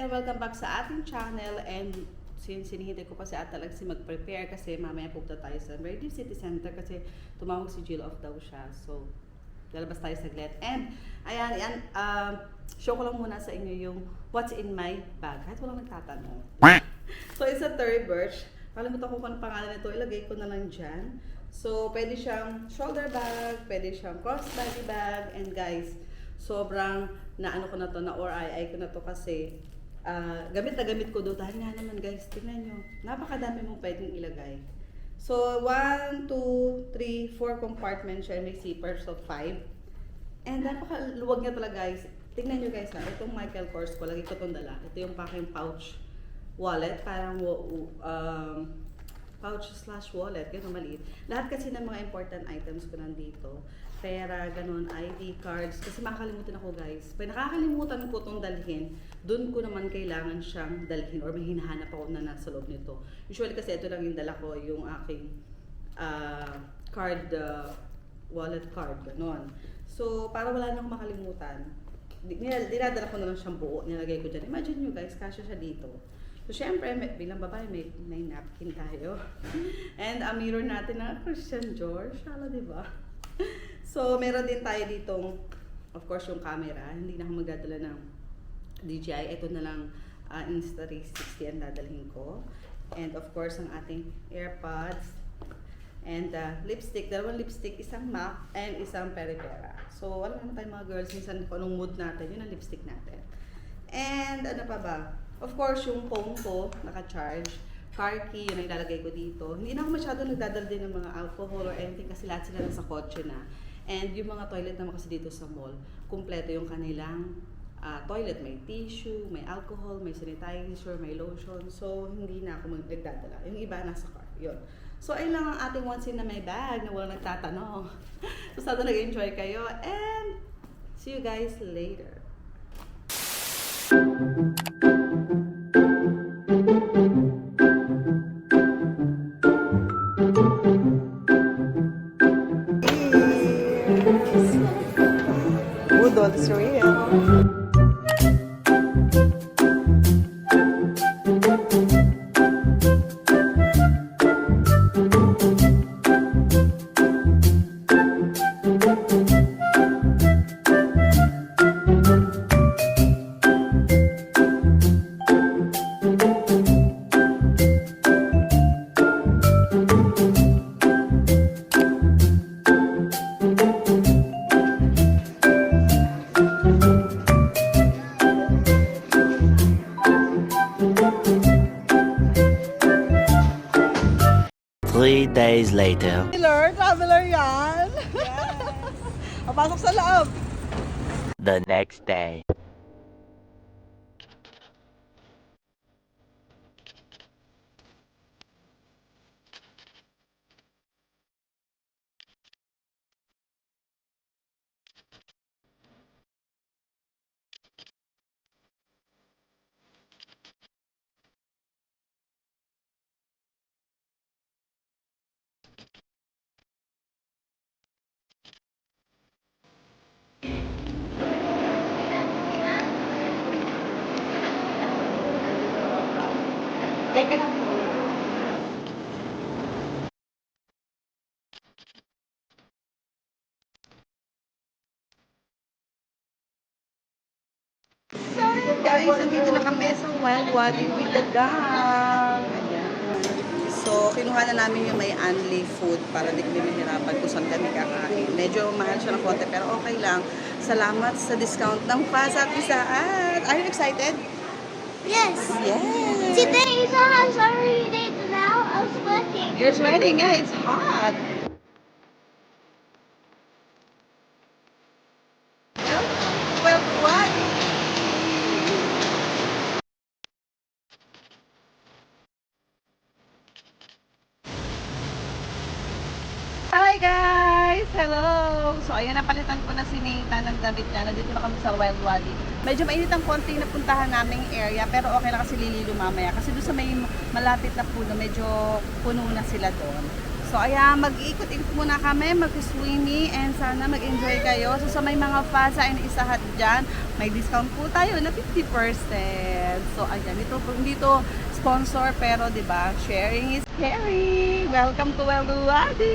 and welcome back sa ating channel. And since hinihintay ko pa si Ate Lexie mag-prepare kasi mamaya pupunta tayo sa Meridian City Center kasi tumawag si Jill off daw siya. So, lalabas tayo saglit. And, ayan, show ko lang muna sa inyo yung what's in my bag. Kahit walang nagtatanong. So, it's a Tory Burch. Kalimutan ko kung ano pangalan nito. Ilagay ko na lang dyan. So, pwede siyang shoulder bag, pwede siyang crossbody bag, and guys, sobrang naano ko na to, na or ay ko na to kasi gamit na gamit ko doon. Dahil nga naman guys, tingnan nyo, napakadami mong pwedeng ilagay. So, 1, 2, 3, 4 compartments siya, may zipper, so 5. And napakaluwag niya talaga guys. Tingnan nyo guys ha, itong Michael Kors ko, lagi ko itong dala. Ito yung packing pouch wallet, parang pouch slash wallet, gano'n maliit. Lahat kasi ng mga important items ko nandito. Pera, ganun, ID cards. Kasi makakalimutan ako guys. Pag nakakalimutan ko itong dalhin, dun ko naman kailangan siyang dalhin or may hinahanap ako na nasa loob nito. Usually kasi ito lang yung dala ko, yung aking card, wallet card, ganun. So, para wala na akong makalimutan, dinadala ko na lang siyang buo, nilagay ko dyan. Imagine nyo guys, kasya siya dito. So, syempre, bilang babae, may napkin tayo. And a mirror natin na Christian Dior. Shala, diba? So, meron din tayo ditong, of course, yung camera. Hindi na ako magdadala ng DJI. Ito na lang Insta360 ang dadalhin ko. And of course, ang ating AirPods. And lipstick. Dalawang lipstick, isang MAC and isang Peripera. So, alam naman tayo mga girls, minsan kung anong mood natin, yun ang lipstick natin. And ano pa ba? Of course, yung phone ko, naka-charge. Car key, yun ang ilalagay ko dito. Hindi na ako masyado nagdadala din ng mga alcohol or anything kasi lahat sila nasa kotse na. And yung mga toilet naman kasi dito sa mall, kumpleto yung kanilang toilet. May tissue, may alcohol, may sanitizer, may lotion. So, hindi na ako nagdadala. Yung iba nasa car. Yun. So, ayun lang ang ating once in na may bag na walang nagtatanong. So, sana nag-enjoy kayo. And, see you guys later. Udol, it's real. Three days later. Traveler yan! Yes! Papasok sa loob! The next day. Guys, nandito na kami sa Wild Wadi with the gang. Ayan. So, kinuha na namin yung may Anli food para di kami mahirapan kung saan kami kakain. Medyo mahal siya ng konti pero okay lang. Salamat sa discount ng Fast at Pisaat. Are you excited? Yes. Yes. Today is a sorry day now. I was sweating. You're sweating, yeah, it's hot. Well, what? Hi guys! Hello! So ayan, napalitan ko na si Nathan ng damit niya. Nandito na kami sa Wild Wadi. Medyo mainit ang konti na puntahan naming area pero okay lang kasi lililo mamaya. Kasi doon sa may malapit na puno, medyo puno na sila doon. So, ayan, mag-iikot-ikot muna kami, mag-swimming, and sana mag-enjoy kayo. So, sa may mga fasa and isahat dyan, may discount po tayo na 50%. So, ayan, dito sponsor, pero 'di ba, sharing is caring. Welcome to Welduwadi!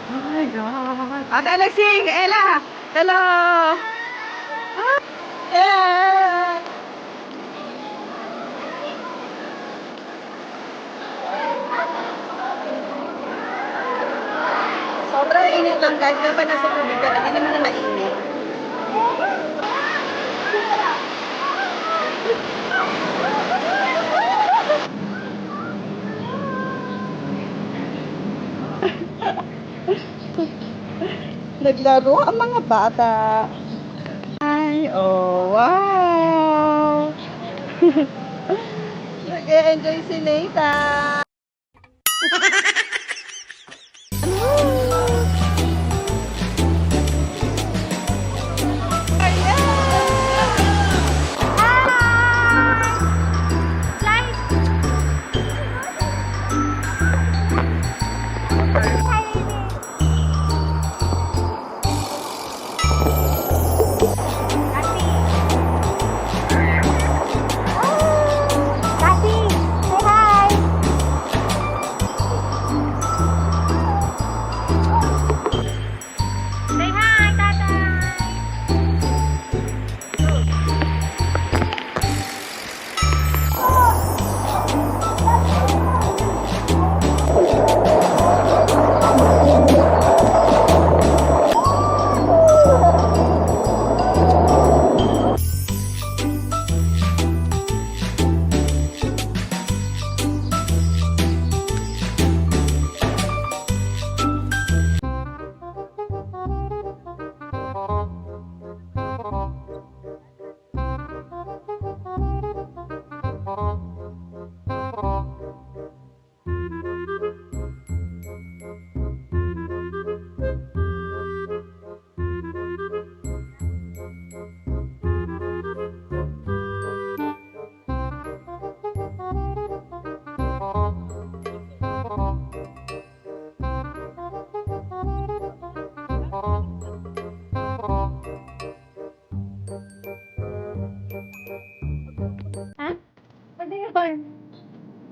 Oh my God! Ate Alexing! Ella! Hello! Ah! Yeah! Sobrang init lang guys, pero pag nasa tubig ka, hindi naman na mainit. Naglaro ang mga bata. Ay, oh, wow! Nag-enjoy si Nathan.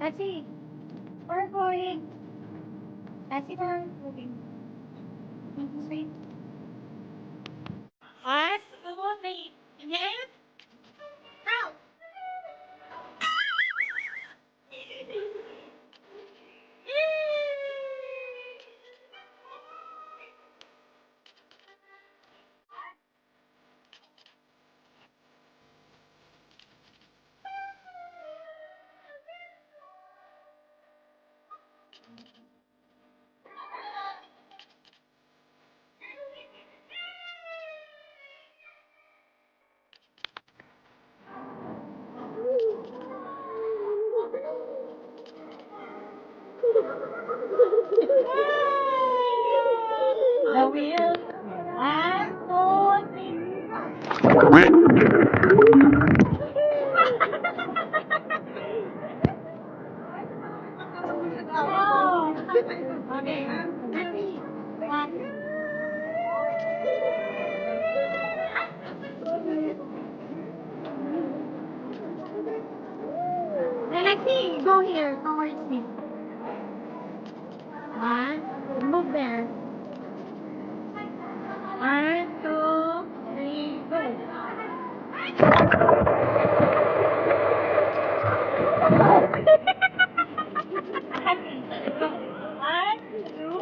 Kasi, we're going. Kasi we're going. Sweet. What? Yes? How? The wheel. I'm going. Alexi, go here. Towards me. One. Move there. One, two, three, go. One, two.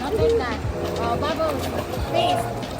Not like that. Oh, bubbles. Please.